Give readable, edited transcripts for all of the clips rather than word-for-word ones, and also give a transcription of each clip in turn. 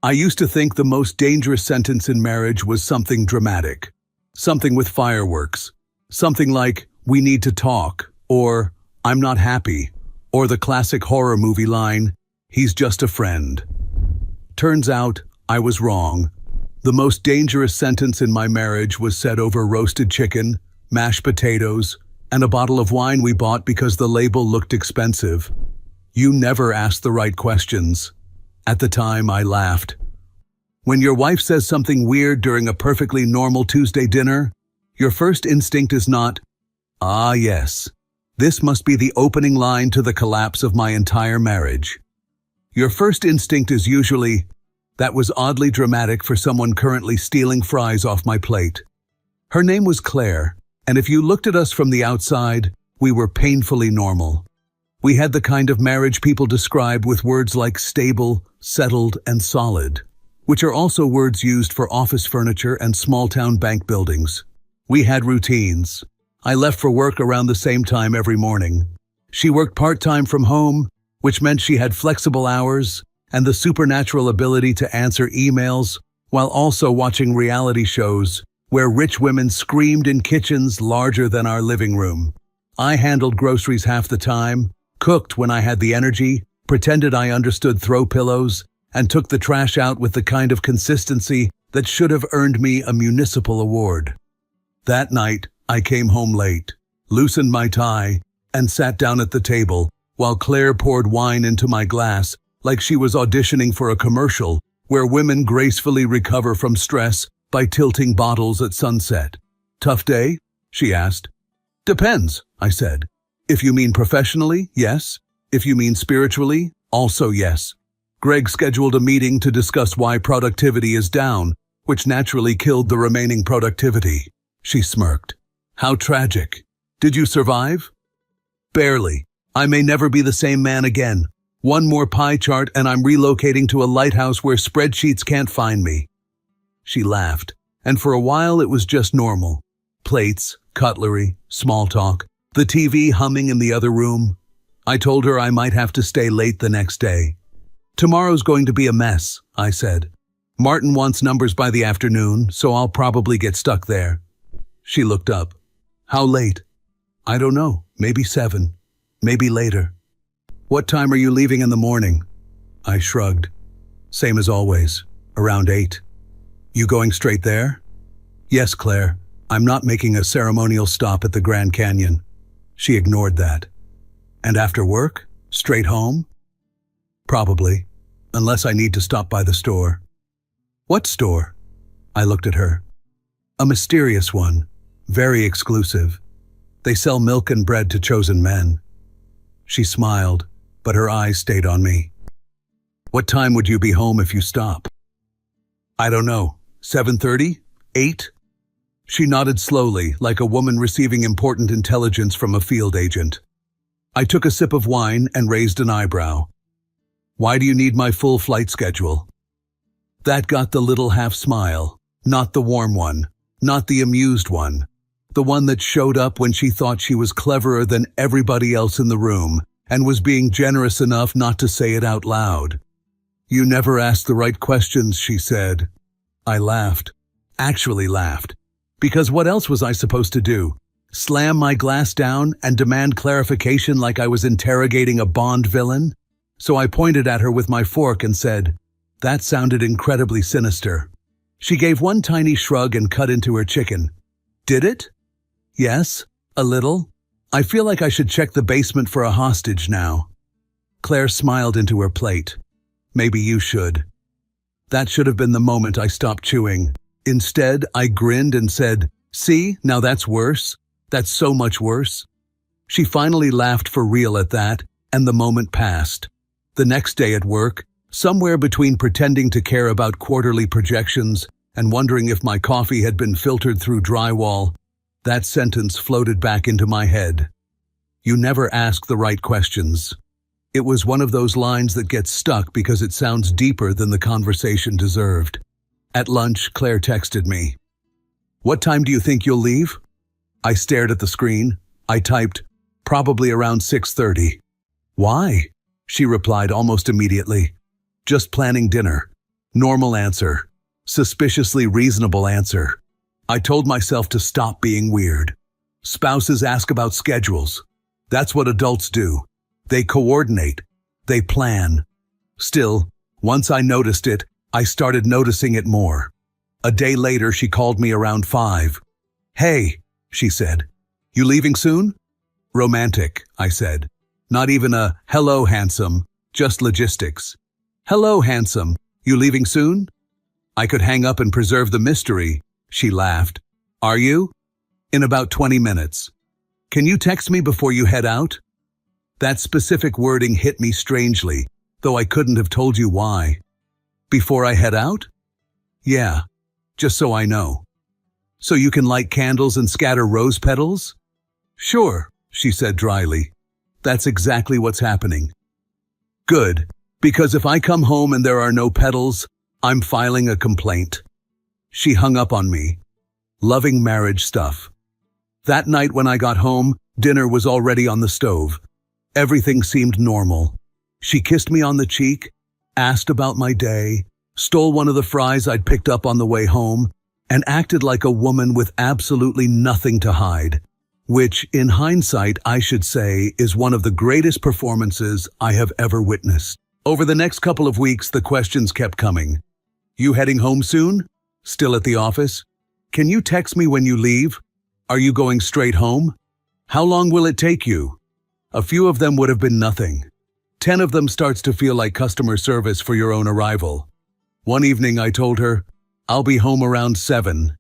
I used to think the most dangerous sentence in marriage was something dramatic, something with fireworks, something like, "We need to talk," or "I'm not happy," or the classic horror movie line, "He's just a friend." Turns out, I was wrong. The most dangerous sentence in my marriage was said over roasted chicken, mashed potatoes, and a bottle of wine we bought because the label looked expensive. You never asked the right questions. At the time, I laughed. When your wife says something weird during a perfectly normal Tuesday dinner, your first instinct is not, "Ah, yes, this must be the opening line to the collapse of my entire marriage." Your first instinct is usually, "That was oddly dramatic for someone currently stealing fries off my plate." Her name was Claire, and if you looked at us from the outside, we were painfully normal. We had the kind of marriage people describe with words like stable, settled, and solid, which are also words used for office furniture and small-town bank buildings. We had routines. I left for work around the same time every morning. She worked part-time from home, which meant she had flexible hours and the supernatural ability to answer emails while also watching reality shows where rich women screamed in kitchens larger than our living room. I handled groceries half the time, cooked when I had the energy, pretended I understood throw pillows, and took the trash out with the kind of consistency that should have earned me a municipal award. That night, I came home late, loosened my tie, and sat down at the table while Claire poured wine into my glass like she was auditioning for a commercial where women gracefully recover from stress by tilting bottles at sunset. "Tough day?" she asked. "Depends," I said. "If you mean professionally, yes. If you mean spiritually, also yes." Greg scheduled a meeting to discuss why productivity is down, which naturally killed the remaining productivity. She smirked. "How tragic. Did you survive?" "Barely. I may never be the same man again. One more pie chart and I'm relocating to a lighthouse where spreadsheets can't find me." She laughed, and for a while it was just normal. Plates, cutlery, small talk, the TV humming in the other room. I told her I might have to stay late the next day. "Tomorrow's going to be a mess," I said. "Martin wants numbers by the afternoon, so I'll probably get stuck there." She looked up. "How late?" "I don't know, maybe 7, maybe later." "What time are you leaving in the morning?" I shrugged. "Same as always, around 8. "You going straight there?" "Yes, Claire. I'm not making a ceremonial stop at the Grand Canyon." She ignored that. "And after work? Straight home?" "Probably, unless I need to stop by the store." "What store?" I looked at her. "A mysterious one, very exclusive. They sell milk and bread to chosen men." She smiled, but her eyes stayed on me. "What time would you be home if you stop?" "I don't know. 7:30? 8? She nodded slowly, like a woman receiving important intelligence from a field agent. I took a sip of wine and raised an eyebrow. "Why do you need my full flight schedule?" That got the little half smile, not the warm one, not the amused one, the one that showed up when she thought she was cleverer than everybody else in the room and was being generous enough not to say it out loud. "You never asked the right questions," she said. I laughed. Actually laughed. Because what else was I supposed to do? Slam my glass down and demand clarification like I was interrogating a Bond villain? So I pointed at her with my fork and said, "That sounded incredibly sinister." She gave one tiny shrug and cut into her chicken. "Did it?" "Yes, a little. I feel like I should check the basement for a hostage now." Claire smiled into her plate. "Maybe you should." That should have been the moment I stopped chewing. Instead, I grinned and said, "See, now that's worse. That's so much worse." She finally laughed for real at that, and the moment passed. The next day at work, somewhere between pretending to care about quarterly projections and wondering if my coffee had been filtered through drywall, that sentence floated back into my head. "You never ask the right questions." It was one of those lines that gets stuck because it sounds deeper than the conversation deserved. At lunch, Claire texted me. "What time do you think you'll leave?" I stared at the screen. I typed, "Probably around 6:30. "Why?" She replied almost immediately. "Just planning dinner." Normal answer. Suspiciously reasonable answer. I told myself to stop being weird. Spouses ask about schedules. That's what adults do. They coordinate. They plan. Still, once I noticed it, I started noticing it more. A day later, she called me around 5. "Hey," she said. "You leaving soon?" "Romantic," I said. Not even a "hello, handsome," just logistics. "Hello, handsome. You leaving soon?" I could hang up and preserve the mystery. She laughed. "Are you?" "In about 20 minutes. Can you text me before you head out?" That specific wording hit me strangely, though I couldn't have told you why. "Before I head out?" "Yeah, just so I know." "So you can light candles and scatter rose petals?" "Sure," she said dryly. "That's exactly what's happening." "Good, because if I come home and there are no petals, I'm filing a complaint." She hung up on me. Loving marriage stuff. That night when I got home, dinner was already on the stove. Everything seemed normal. She kissed me on the cheek, asked about my day, stole one of the fries I'd picked up on the way home, and acted like a woman with absolutely nothing to hide, which, in hindsight, I should say, is one of the greatest performances I have ever witnessed. Over the next couple of weeks, the questions kept coming. "You heading home soon? Still at the office? Can you text me when you leave? Are you going straight home? How long will it take you?" A few of them would have been nothing. 10 of them starts to feel like customer service for your own arrival. One evening I told her, "I'll be home around 7.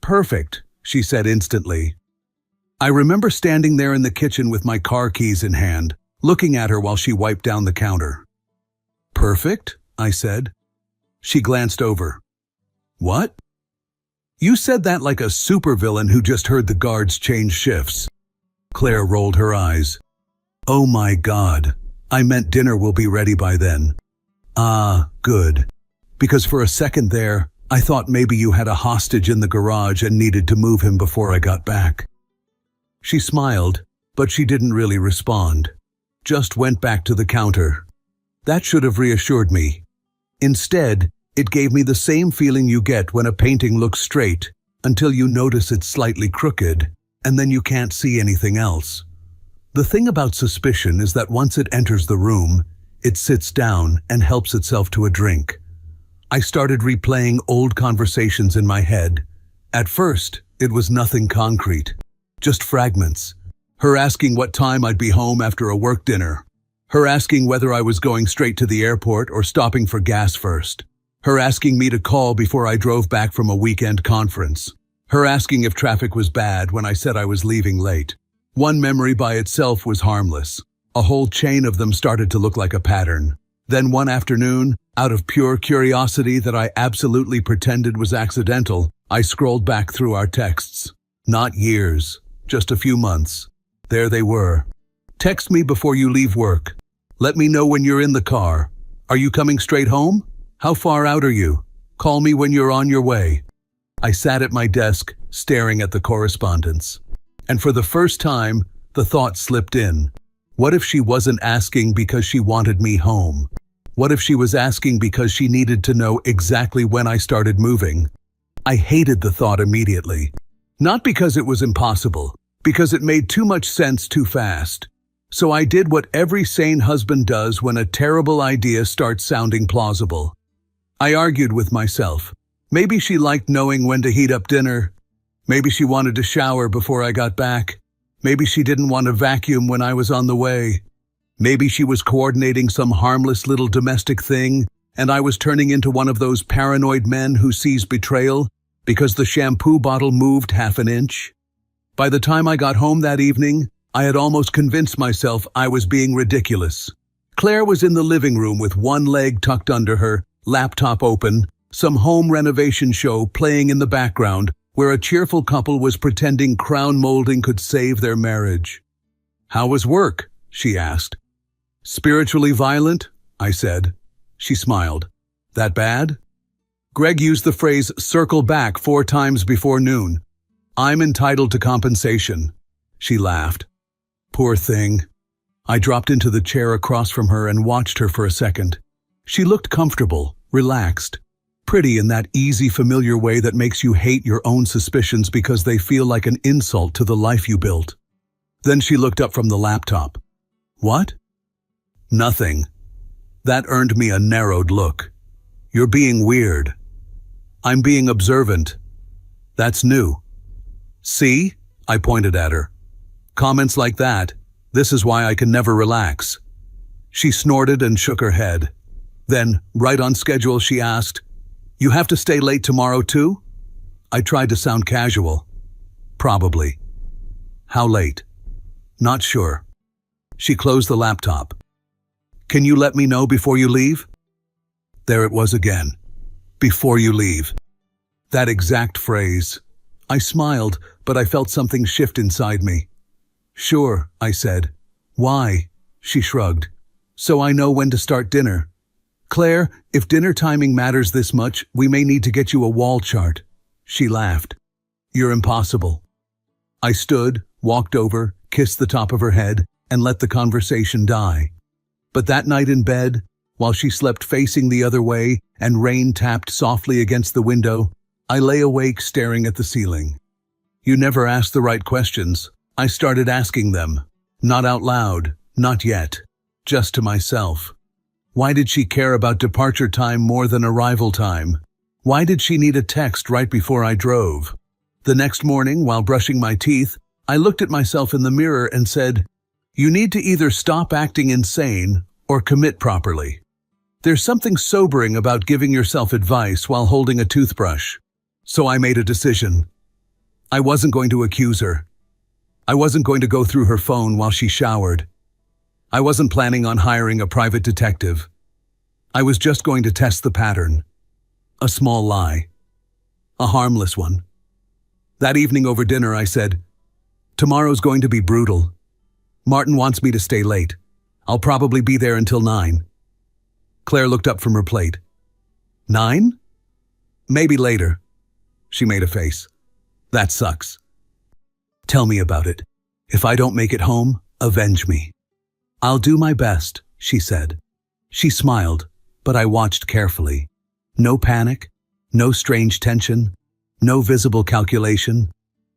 "Perfect," she said instantly. I remember standing there in the kitchen with my car keys in hand, looking at her while she wiped down the counter. "Perfect?" I said. She glanced over. "What?" "You said that like a supervillain who just heard the guards change shifts." Claire rolled her eyes. "Oh my God, I meant dinner will be ready by then." "Ah, good. Because for a second there, I thought maybe you had a hostage in the garage and needed to move him before I got back." She smiled, but she didn't really respond. Just went back to the counter. That should have reassured me. Instead, it gave me the same feeling you get when a painting looks straight until you notice it's slightly crooked, and then you can't see anything else. The thing about suspicion is that once it enters the room, it sits down and helps itself to a drink. I started replaying old conversations in my head. At first, it was nothing concrete, just fragments. Her asking what time I'd be home after a work dinner. Her asking whether I was going straight to the airport or stopping for gas first. Her asking me to call before I drove back from a weekend conference. Her asking if traffic was bad when I said I was leaving late. One memory by itself was harmless. A whole chain of them started to look like a pattern. Then one afternoon, out of pure curiosity that I absolutely pretended was accidental, I scrolled back through our texts. Not years, just a few months. There they were. "Text me before you leave work. Let me know when you're in the car. Are you coming straight home? How far out are you? Call me when you're on your way." I sat at my desk, staring at the correspondence. And for the first time, the thought slipped in. What if she wasn't asking because she wanted me home? What if she was asking because she needed to know exactly when I started moving? I hated the thought immediately. Not because it was impossible, because it made too much sense too fast. So I did what every sane husband does when a terrible idea starts sounding plausible. I argued with myself. Maybe she liked knowing when to heat up dinner. Maybe she wanted to shower before I got back. Maybe she didn't want to vacuum when I was on the way. Maybe she was coordinating some harmless little domestic thing, and I was turning into one of those paranoid men who sees betrayal because the shampoo bottle moved half an inch. By the time I got home that evening, I had almost convinced myself I was being ridiculous. Claire was in the living room with one leg tucked under her, laptop open, some home renovation show playing in the background, where a cheerful couple was pretending crown molding could save their marriage. "How was work?" she asked. "Spiritually violent?" I said. She smiled. "That bad?" Greg used the phrase "circle back" 4 times before noon. "I'm entitled to compensation." She laughed. Poor thing. I dropped into the chair across from her and watched her for a second. She looked comfortable, relaxed, pretty in that easy, familiar way that makes you hate your own suspicions because they feel like an insult to the life you built. Then she looked up from the laptop. What? Nothing. That earned me a narrowed look. You're being weird. I'm being observant. That's new. See? I pointed at her. Comments like that, this is why I can never relax. She snorted and shook her head. Then, right on schedule, she asked, You have to stay late tomorrow too? I tried to sound casual. Probably. How late? Not sure. She closed the laptop. Can you let me know before you leave? There it was again. Before you leave. That exact phrase. I smiled, but I felt something shift inside me. Sure, I said. Why? She shrugged. So I know when to start dinner. Claire, if dinner timing matters this much, we may need to get you a wall chart. She laughed. You're impossible. I stood, walked over, kissed the top of her head, and let the conversation die. But that night in bed, while she slept facing the other way and rain tapped softly against the window, I lay awake staring at the ceiling. You never asked the right questions. I started asking them. Not out loud, not yet. Just to myself. Why did she care about departure time more than arrival time? Why did she need a text right before I drove? The next morning, while brushing my teeth, I looked at myself in the mirror and said, You need to either stop acting insane or commit properly. There's something sobering about giving yourself advice while holding a toothbrush. So I made a decision. I wasn't going to accuse her. I wasn't going to go through her phone while she showered. I wasn't planning on hiring a private detective. I was just going to test the pattern. A small lie. A harmless one. That evening over dinner I said, Tomorrow's going to be brutal. Martin wants me to stay late. I'll probably be there until 9. Claire looked up from her plate. 9? Maybe later. She made a face. That sucks. Tell me about it. If I don't make it home, avenge me. I'll do my best, she said. She smiled, but I watched carefully. No panic, no strange tension, no visible calculation,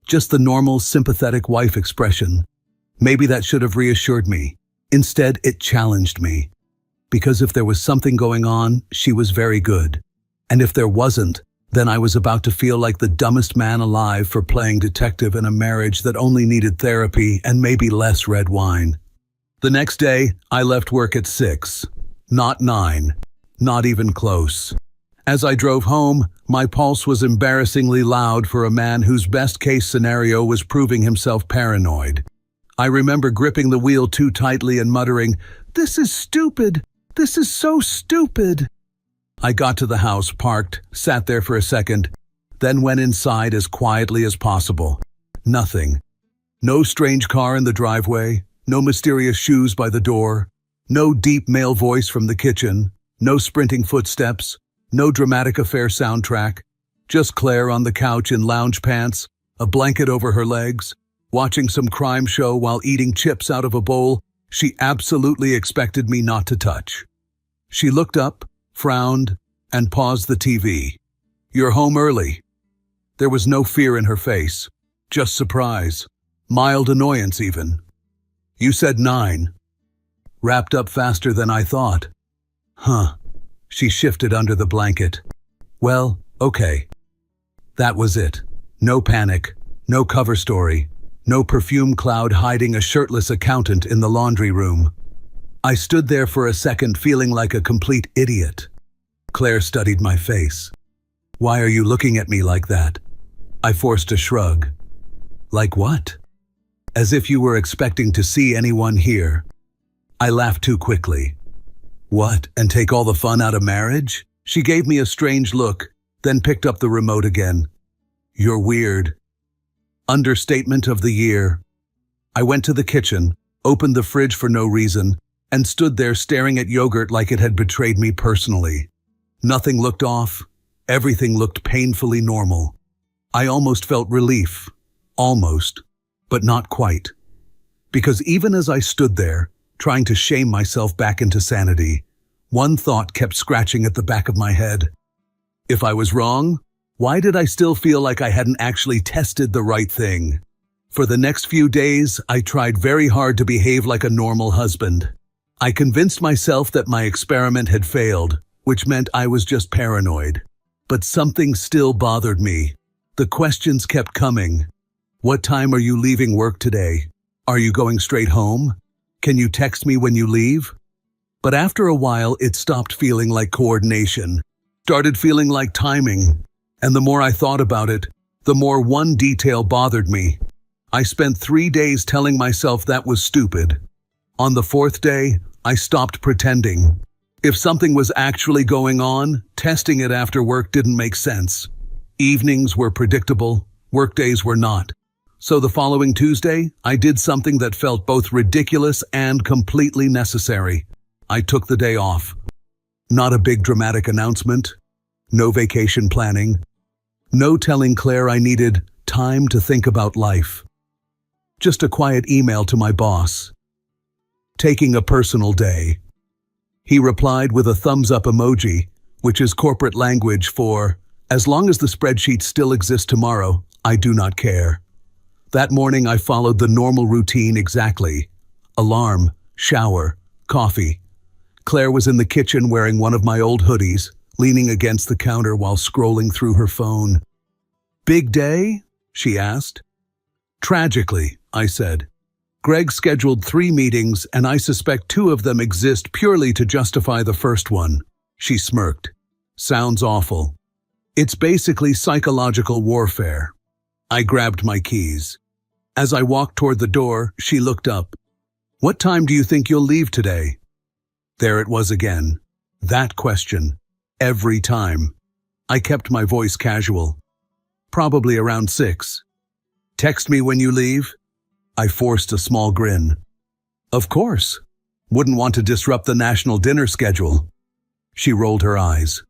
just the normal, sympathetic wife expression. Maybe that should have reassured me. Instead, it challenged me. Because if there was something going on, she was very good. And if there wasn't, then I was about to feel like the dumbest man alive for playing detective in a marriage that only needed therapy and maybe less red wine. The next day, I left work at 6. Not 9. Not even close. As I drove home, my pulse was embarrassingly loud for a man whose best-case scenario was proving himself paranoid. I remember gripping the wheel too tightly and muttering, "This is stupid! This is so stupid!" I got to the house, parked, sat there for a second, then went inside as quietly as possible. Nothing. No strange car in the driveway, no mysterious shoes by the door, no deep male voice from the kitchen, no sprinting footsteps, no dramatic affair soundtrack, just Claire on the couch in lounge pants, a blanket over her legs, watching some crime show while eating chips out of a bowl she absolutely expected me not to touch. She looked up, frowned, and paused the TV. "You're home early." There was no fear in her face, just surprise, mild annoyance even. "You said 9. Wrapped up faster than I thought." "Huh." She shifted under the blanket. "Well, okay." That was it. No panic, no cover story, no perfume cloud hiding a shirtless accountant in the laundry room. I stood there for a second feeling like a complete idiot. Claire studied my face. "Why are you looking at me like that?" I forced a shrug. "Like what?" "As if you were expecting to see anyone here." I laughed too quickly. "What, and take all the fun out of marriage?" She gave me a strange look, then picked up the remote again. "You're weird." Understatement of the year. I went to the kitchen, opened the fridge for no reason, and stood there staring at yogurt like it had betrayed me personally. Nothing looked off. Everything looked painfully normal. I almost felt relief. Almost. But not quite. Because even as I stood there, trying to shame myself back into sanity, One thought kept scratching at the back of my head. If I was wrong, why did I still feel like I hadn't actually tested the right thing? For the next few days, I tried very hard to behave like a normal husband. I convinced myself that my experiment had failed, which meant I was just paranoid. But something still bothered me. The questions kept coming. What time are you leaving work today? Are you going straight home? Can you text me when you leave? But after a while, it stopped feeling like coordination, started feeling like timing. And the more I thought about it, the more one detail bothered me. I spent 3 days telling myself that was stupid. On the 4th day, I stopped pretending. If something was actually going on, testing it after work didn't make sense. Evenings were predictable, workdays were not. So the following Tuesday, I did something that felt both ridiculous and completely necessary. I took the day off. Not a big dramatic announcement, no vacation planning, no telling Claire I needed time to think about life. Just a quiet email to my boss. Taking a personal day. He replied with a thumbs-up emoji, which is corporate language for, as long as the spreadsheet still exists tomorrow, I do not care. That morning I followed the normal routine exactly. Alarm, shower, coffee. Claire was in the kitchen wearing one of my old hoodies, leaning against the counter while scrolling through her phone. "Big day?" she asked. "Tragically," I said. "Greg scheduled 3 meetings, and I suspect 2 of them exist purely to justify the first one." She smirked. "Sounds awful. It's basically psychological warfare." I grabbed my keys. As I walked toward the door, she looked up. "What time do you think you'll leave today?" There it was again. That question. Every time. I kept my voice casual. "Probably around 6. Text me when you leave?" I forced a small grin. "Of course. Wouldn't want to disrupt the national dinner schedule." She rolled her eyes.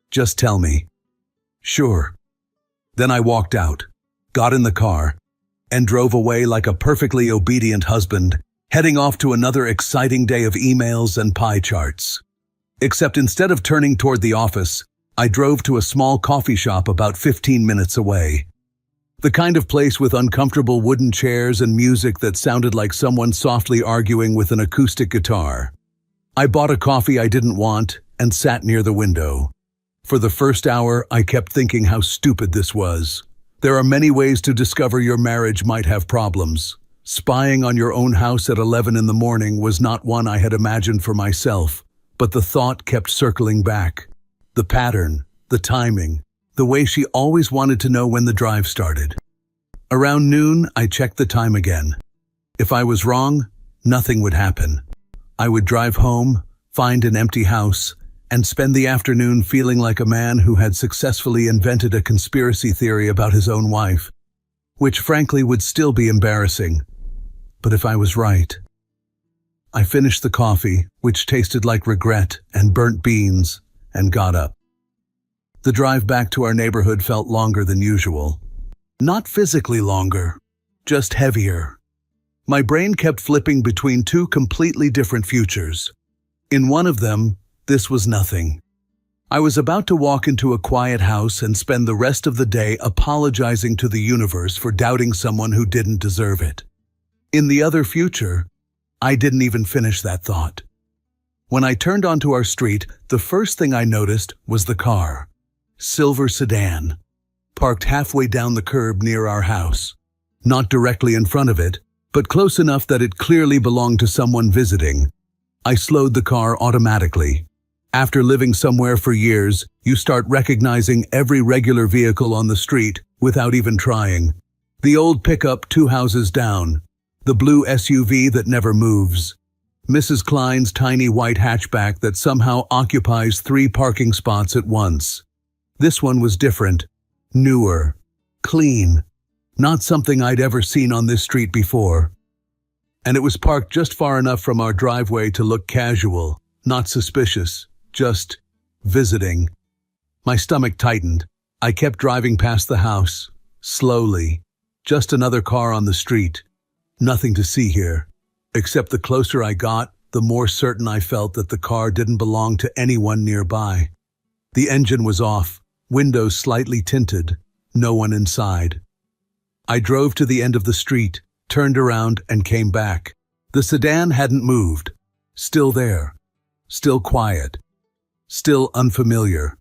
"Just tell me." "Sure." Then I walked out, got in the car, and drove away like a perfectly obedient husband, heading off to another exciting day of emails and pie charts. Except instead of turning toward the office, I drove to a small coffee shop about 15 minutes away. The kind of place with uncomfortable wooden chairs and music that sounded like someone softly arguing with an acoustic guitar. I bought a coffee I didn't want and sat near the window. For the first hour, I kept thinking how stupid this was. There are many ways to discover your marriage might have problems. Spying on your own house at 11 in the morning was not one I had imagined for myself, but the thought kept circling back. The pattern, the timing, the way she always wanted to know when the drive started. Around noon, I checked the time again. If I was wrong, nothing would happen. I would drive home, find an empty house, and spend the afternoon feeling like a man who had successfully invented a conspiracy theory about his own wife, which frankly would still be embarrassing. But if I was right. I finished the coffee, which tasted like regret and burnt beans, and got up. The drive back to our neighborhood felt longer than usual. Not physically longer, just heavier. My brain kept flipping between 2 completely different futures. In one of them, this was nothing. I was about to walk into a quiet house and spend the rest of the day apologizing to the universe for doubting someone who didn't deserve it. In the other future, I didn't even finish that thought. When I turned onto our street, the first thing I noticed was the car. Silver sedan, parked halfway down the curb near our house. Not directly in front of it, but close enough that it clearly belonged to someone visiting. I slowed the car automatically. After living somewhere for years, you start recognizing every regular vehicle on the street without even trying. The old pickup 2 houses down. The blue SUV that never moves. Mrs. Klein's tiny white hatchback that somehow occupies 3 parking spots at once. This one was different, newer, clean, not something I'd ever seen on this street before. And it was parked just far enough from our driveway to look casual, not suspicious, just visiting. My stomach tightened. I kept driving past the house, slowly. Just another car on the street. Nothing to see here, except the closer I got, the more certain I felt that the car didn't belong to anyone nearby. The engine was off, windows slightly tinted, no one inside. I drove to the end of the street, turned around, and came back. The sedan hadn't moved. Still there. Still quiet. Still unfamiliar.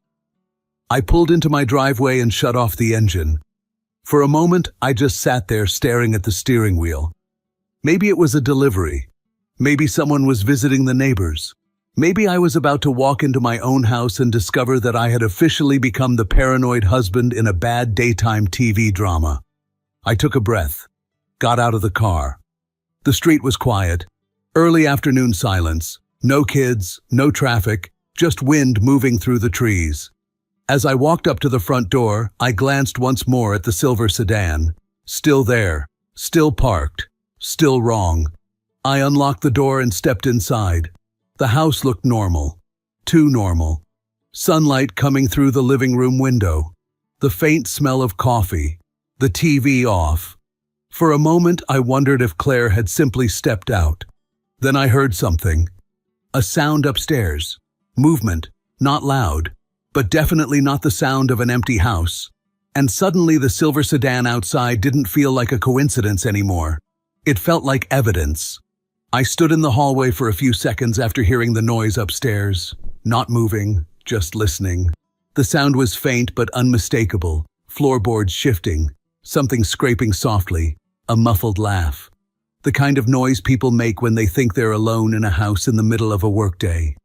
I pulled into my driveway and shut off the engine. For a moment, I just sat there staring at the steering wheel. Maybe it was a delivery. Maybe someone was visiting the neighbors. Maybe I was about to walk into my own house and discover that I had officially become the paranoid husband in a bad daytime TV drama. I took a breath, got out of the car. The street was quiet. Early afternoon silence. No kids, no traffic, just wind moving through the trees. As I walked up to the front door, I glanced once more at the silver sedan. Still there, still parked, still wrong. I unlocked the door and stepped inside. The house looked normal. Too normal. Sunlight coming through the living room window. The faint smell of coffee. The TV off. For a moment, I wondered if Claire had simply stepped out. Then I heard something. A sound upstairs. Movement. Not loud, but definitely not the sound of an empty house. And suddenly the silver sedan outside didn't feel like a coincidence anymore. It felt like evidence. I stood in the hallway for a few seconds after hearing the noise upstairs. Not moving, just listening. The sound was faint but unmistakable. Floorboards shifting. Something scraping softly. A muffled laugh. The kind of noise people make when they think they're alone in a house in the middle of a workday.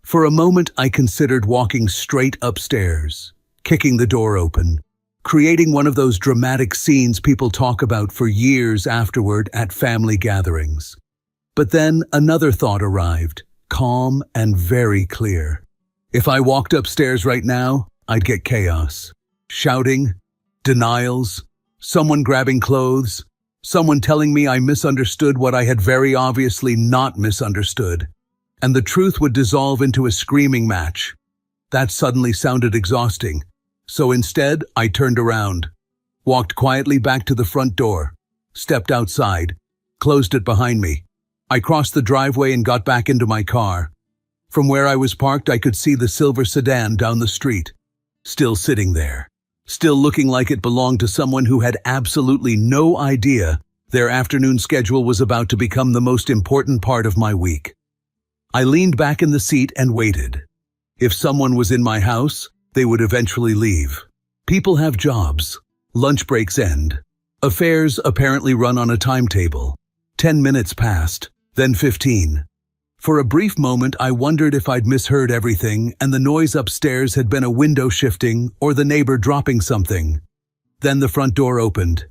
For a moment, I considered walking straight upstairs, kicking the door open, creating one of those dramatic scenes people talk about for years afterward at family gatherings. But then another thought arrived, calm and very clear. If I walked upstairs right now, I'd get chaos. Shouting, denials, someone grabbing clothes, someone telling me I misunderstood what I had very obviously not misunderstood. And the truth would dissolve into a screaming match. That suddenly sounded exhausting. So instead, I turned around, walked quietly back to the front door, stepped outside, closed it behind me. I crossed the driveway and got back into my car. From where I was parked, I could see the silver sedan down the street, still sitting there, still looking like it belonged to someone who had absolutely no idea their afternoon schedule was about to become the most important part of my week. I leaned back in the seat and waited. If someone was in my house, they would eventually leave. People have jobs. Lunch breaks end. Affairs apparently run on a timetable. 10 minutes passed, then 15. For a brief moment, I wondered if I'd misheard everything and the noise upstairs had been a window shifting or the neighbor dropping something. Then the front door opened,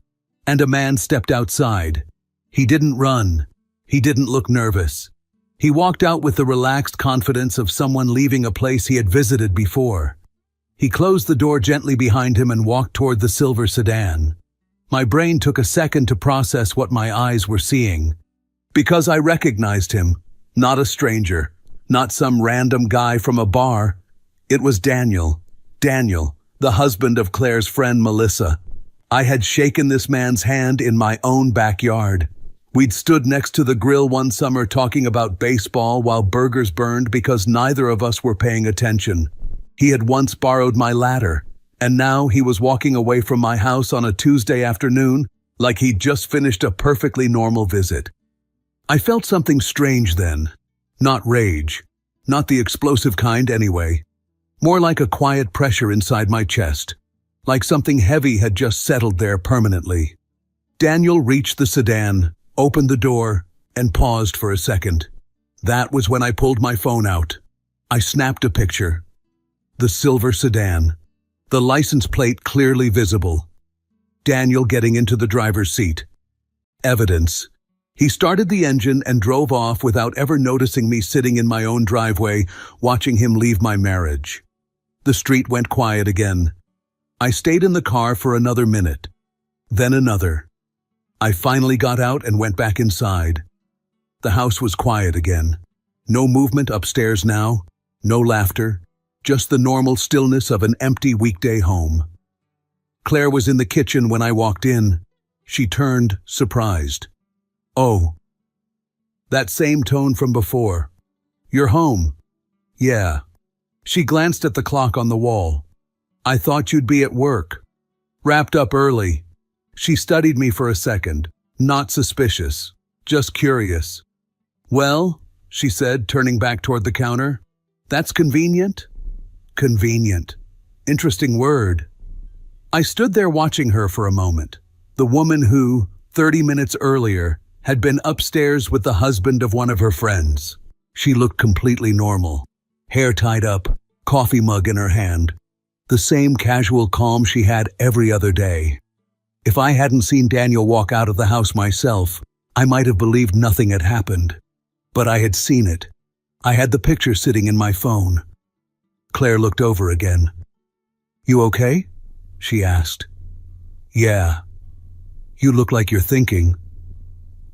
and a man stepped outside. He didn't run. He didn't look nervous. He walked out with the relaxed confidence of someone leaving a place he had visited before. He closed the door gently behind him and walked toward the silver sedan. My brain took a second to process what my eyes were seeing. Because I recognized him, not a stranger, not some random guy from a bar. It was Daniel, the husband of Claire's friend Melissa. I had shaken this man's hand in my own backyard. We'd stood next to the grill one summer talking about baseball while burgers burned because neither of us were paying attention. He had once borrowed my ladder, and now he was walking away from my house on a Tuesday afternoon like he'd just finished a perfectly normal visit. I felt something strange then. Not rage. Not the explosive kind anyway. More like a quiet pressure inside my chest. Like something heavy had just settled there permanently. Daniel reached the sedan, opened the door, and paused for a second. That was when I pulled my phone out. I snapped a picture. The silver sedan. The license plate clearly visible. Daniel getting into the driver's seat. Evidence. He started the engine and drove off without ever noticing me sitting in my own driveway, watching him leave my marriage. The street went quiet again. I stayed in the car for another minute. Then another. I finally got out and went back inside. The house was quiet again. No movement upstairs now. No laughter. Just the normal stillness of an empty weekday home. Claire was in the kitchen when I walked in. She turned, surprised. "Oh, That same tone from before. You're home. Yeah. She glanced at the clock on the wall. I thought you'd be at work. Wrapped up early. She studied me for a second, not suspicious, just curious. Well, she said, turning back toward the counter, that's convenient? Convenient. Interesting word. I stood there watching her for a moment. The woman who, 30 minutes earlier, had been upstairs with the husband of one of her friends. She looked completely normal. Hair tied up, coffee mug in her hand. The same casual calm she had every other day. If I hadn't seen Daniel walk out of the house myself, I might have believed nothing had happened. But I had seen it. I had the picture sitting in my phone. Claire looked over again. You okay? She asked. Yeah. You look like you're thinking.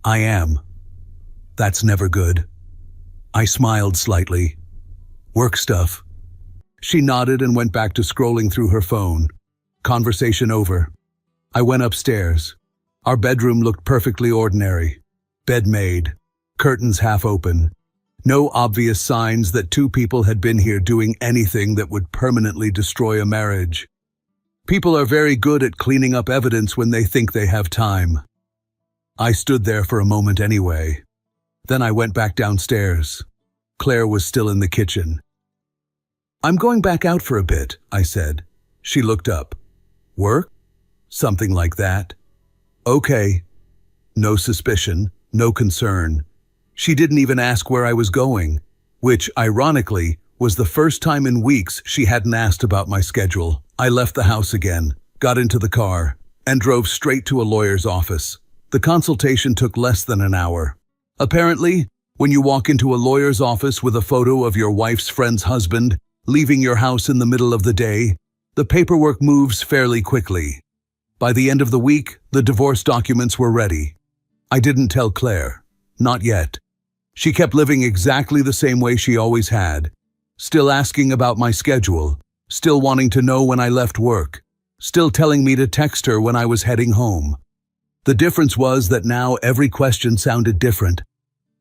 I am. That's never good. I smiled slightly. Work stuff. She nodded and went back to scrolling through her phone. Conversation over. I went upstairs. Our bedroom looked perfectly ordinary. Bed made. Curtains half open. No obvious signs that two people had been here doing anything that would permanently destroy a marriage. People are very good at cleaning up evidence when they think they have time. I stood there for a moment anyway. Then I went back downstairs. Claire was still in the kitchen. I'm going back out for a bit, I said. She looked up. Work? Something like that. Okay. No suspicion, no concern. She didn't even ask where I was going, which, ironically, was the first time in weeks she hadn't asked about my schedule. I left the house again, got into the car, and drove straight to a lawyer's office. The consultation took less than an hour. Apparently, when you walk into a lawyer's office with a photo of your wife's friend's husband, leaving your house in the middle of the day, the paperwork moves fairly quickly. By the end of the week, the divorce documents were ready. I didn't tell Claire. Not yet. She kept living exactly the same way she always had. Still asking about my schedule. Still wanting to know when I left work. Still telling me to text her when I was heading home. The difference was that now every question sounded different.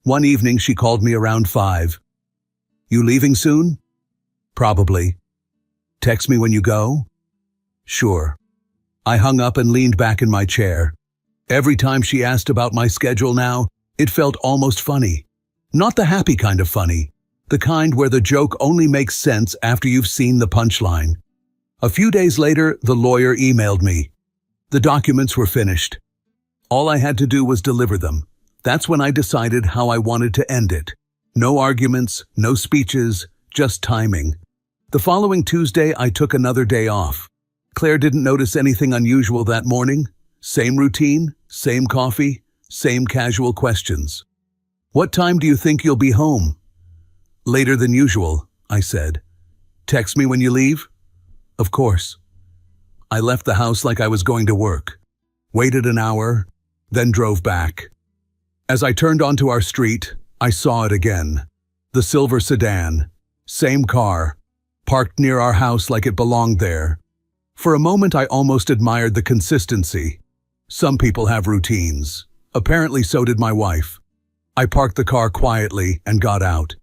One evening she called me around 5. You leaving soon? Probably. Text me when you go? Sure. I hung up and leaned back in my chair. Every time she asked about my schedule now, it felt almost funny. Not the happy kind of funny. The kind where the joke only makes sense after you've seen the punchline. A few days later, the lawyer emailed me. The documents were finished. All I had to do was deliver them. That's when I decided how I wanted to end it. No arguments, no speeches, just timing. The following Tuesday, I took another day off. Claire didn't notice anything unusual that morning. Same routine, same coffee, same casual questions. What time do you think you'll be home? Later than usual, I said. Text me when you leave? Of course. I left the house like I was going to work. Waited an hour, then drove back. As I turned onto our street, I saw it again. The silver sedan. Same car. Parked near our house like it belonged there. For a moment I almost admired the consistency. Some people have routines. Apparently so did my wife. I parked the car quietly and got out.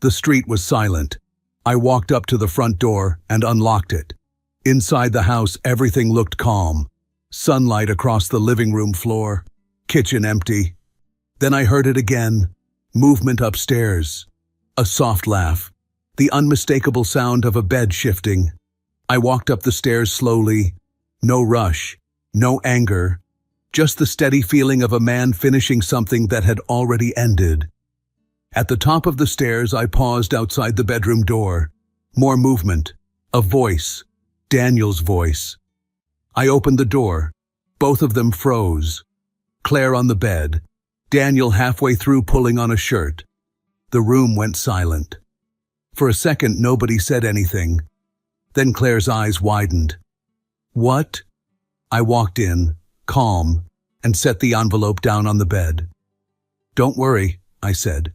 The street was silent. I walked up to the front door and unlocked it. Inside the house everything looked calm. Sunlight across the living room floor. Kitchen empty. Then I heard it again. Movement upstairs. A soft laugh. The unmistakable sound of a bed shifting. I walked up the stairs slowly. No rush. No anger. Just the steady feeling of a man finishing something that had already ended. At the top of the stairs, I paused outside the bedroom door. More movement. A voice. Daniel's voice. I opened the door. Both of them froze. Claire on the bed. Daniel halfway through pulling on a shirt. The room went silent. For a second, nobody said anything. Then Claire's eyes widened. What? I walked in, calm, and set the envelope down on the bed. Don't worry, I said.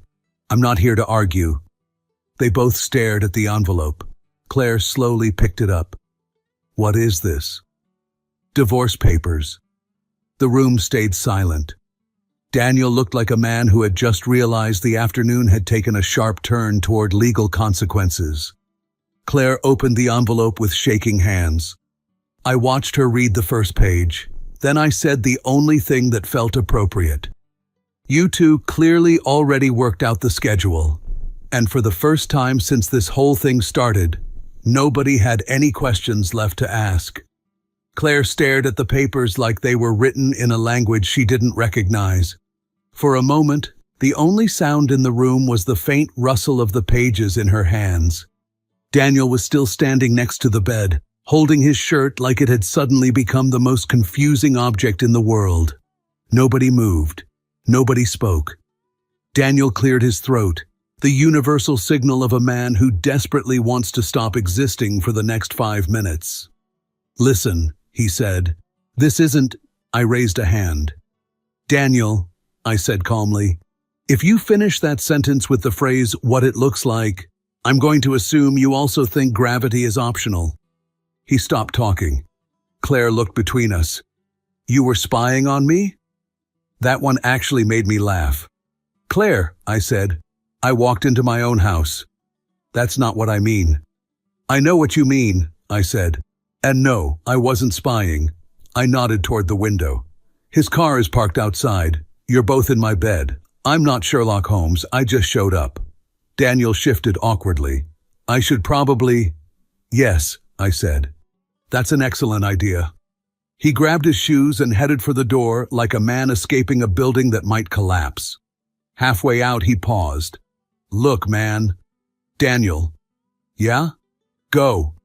I'm not here to argue. They both stared at the envelope. Claire slowly picked it up. What is this? Divorce papers. The room stayed silent. Daniel looked like a man who had just realized the afternoon had taken a sharp turn toward legal consequences. Claire opened the envelope with shaking hands. I watched her read the first page. Then I said the only thing that felt appropriate. You two clearly already worked out the schedule. And for the first time since this whole thing started, nobody had any questions left to ask. Claire stared at the papers like they were written in a language she didn't recognize. For a moment, the only sound in the room was the faint rustle of the pages in her hands. Daniel was still standing next to the bed, holding his shirt like it had suddenly become the most confusing object in the world. Nobody moved. Nobody spoke. Daniel cleared his throat, the universal signal of a man who desperately wants to stop existing for the next 5 minutes. Listen, he said. This isn't... I raised a hand. Daniel, I said calmly, if you finish that sentence with the phrase, what it looks like, I'm going to assume you also think gravity is optional. He stopped talking. Claire looked between us. You were spying on me? That one actually made me laugh. Claire, I said, I walked into my own house. That's not what I mean. I know what you mean, I said. And no, I wasn't spying. I nodded toward the window. His car is parked outside. You're both in my bed. I'm not Sherlock Holmes. I just showed up. Daniel shifted awkwardly. I should probably... Yes, I said. That's an excellent idea. He grabbed his shoes and headed for the door like a man escaping a building that might collapse. Halfway out, he paused. Look, man. Daniel. Yeah? Go.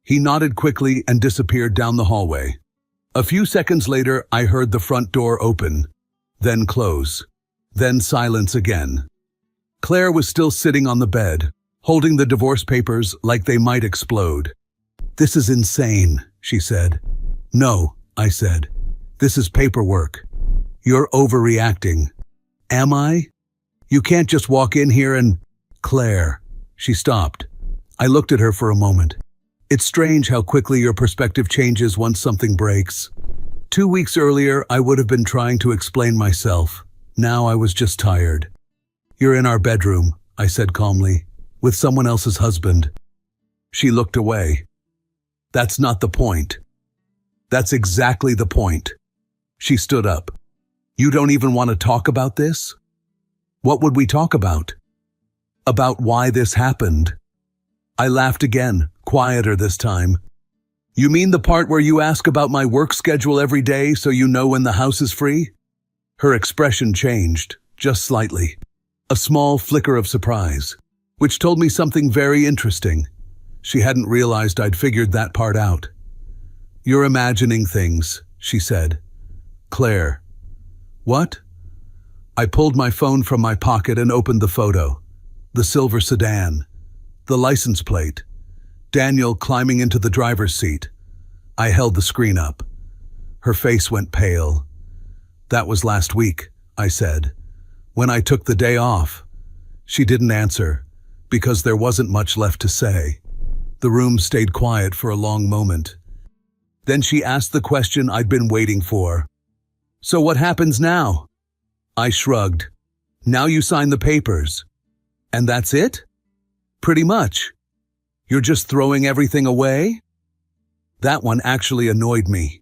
He nodded quickly and disappeared down the hallway. A few seconds later, I heard the front door open, then close, then silence again. Claire was still sitting on the bed, holding the divorce papers like they might explode. This is insane, she said. No, I said. This is paperwork. You're overreacting. Am I? You can't just walk in here and... Claire. She stopped. I looked at her for a moment. It's strange how quickly your perspective changes once something breaks. 2 weeks earlier, I would have been trying to explain myself. Now I was just tired. You're in our bedroom, I said calmly, with someone else's husband. She looked away. That's not the point. That's exactly the point. She stood up. You don't even want to talk about this? What would we talk about? About why this happened. I laughed again, quieter this time. You mean the part where you ask about my work schedule every day so you know when the house is free? Her expression changed, just slightly. A small flicker of surprise, which told me something very interesting. She hadn't realized I'd figured that part out. You're imagining things, she said. Claire. What? I pulled my phone from my pocket and opened the photo. The silver sedan. The license plate. Daniel climbing into the driver's seat. I held the screen up. Her face went pale. That was last week, I said. When I took the day off. She didn't answer, because there wasn't much left to say. The room stayed quiet for a long moment. Then she asked the question I'd been waiting for. So what happens now? I shrugged. Now you sign the papers. And that's it? Pretty much. You're just throwing everything away? That one actually annoyed me.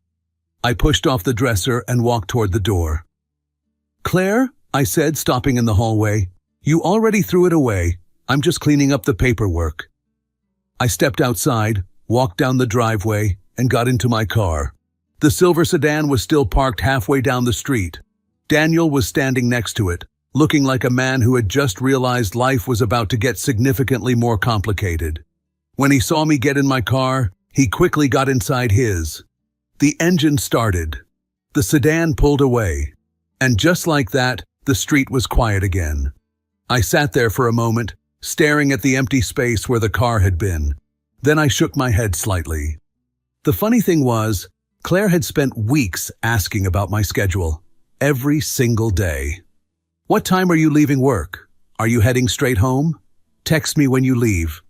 I pushed off the dresser and walked toward the door. Claire, I said, stopping in the hallway, you already threw it away. I'm just cleaning up the paperwork. I stepped outside, walked down the driveway, and got into my car. The silver sedan was still parked halfway down the street. Daniel was standing next to it, looking like a man who had just realized life was about to get significantly more complicated. When he saw me get in my car, he quickly got inside his. The engine started. The sedan pulled away. And just like that, the street was quiet again. I sat there for a moment, staring at the empty space where the car had been. Then I shook my head slightly. The funny thing was, Claire had spent weeks asking about my schedule, every single day. What time are you leaving work? Are you heading straight home? Text me when you leave.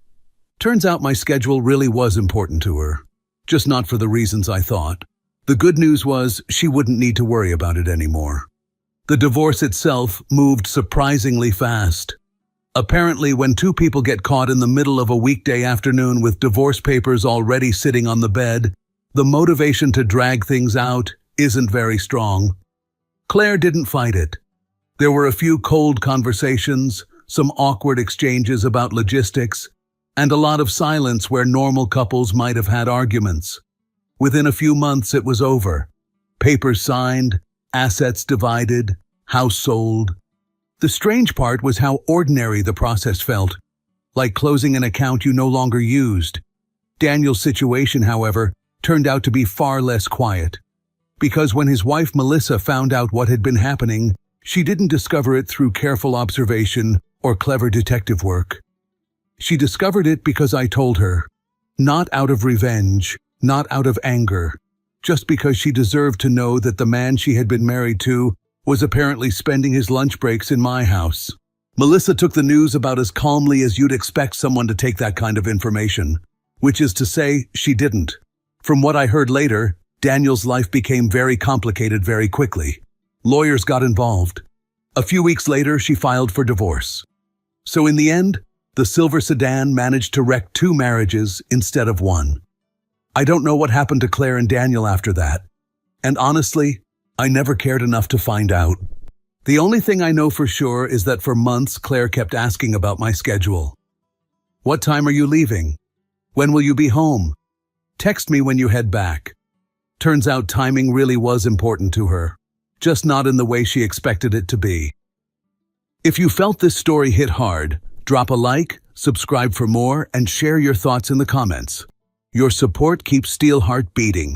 Turns out my schedule really was important to her, just not for the reasons I thought. The good news was she wouldn't need to worry about it anymore. The divorce itself moved surprisingly fast. Apparently, when two people get caught in the middle of a weekday afternoon with divorce papers already sitting on the bed, the motivation to drag things out isn't very strong. Claire didn't fight it. There were a few cold conversations, some awkward exchanges about logistics, and a lot of silence where normal couples might have had arguments. Within a few months, it was over. Papers signed, assets divided, house sold. The strange part was how ordinary the process felt, like closing an account you no longer used. Daniel's situation, however, turned out to be far less quiet. Because when his wife Melissa found out what had been happening, she didn't discover it through careful observation or clever detective work. She discovered it because I told her. Not out of revenge, not out of anger, just because she deserved to know that the man she had been married to was apparently spending his lunch breaks in my house. Melissa took the news about as calmly as you'd expect someone to take that kind of information, which is to say, she didn't. From what I heard later, Daniel's life became very complicated very quickly. Lawyers got involved. A few weeks later, she filed for divorce. So in the end, the silver sedan managed to wreck 2 marriages instead of 1. I don't know what happened to Claire and Daniel after that. And honestly, I never cared enough to find out. The only thing I know for sure is that for months Claire kept asking about my schedule. What time are you leaving? When will you be home? Text me when you head back. Turns out timing really was important to her, just not in the way she expected it to be. If you felt this story hit hard, drop a like, subscribe for more, and share your thoughts in the comments. Your support keeps Steelheart beating.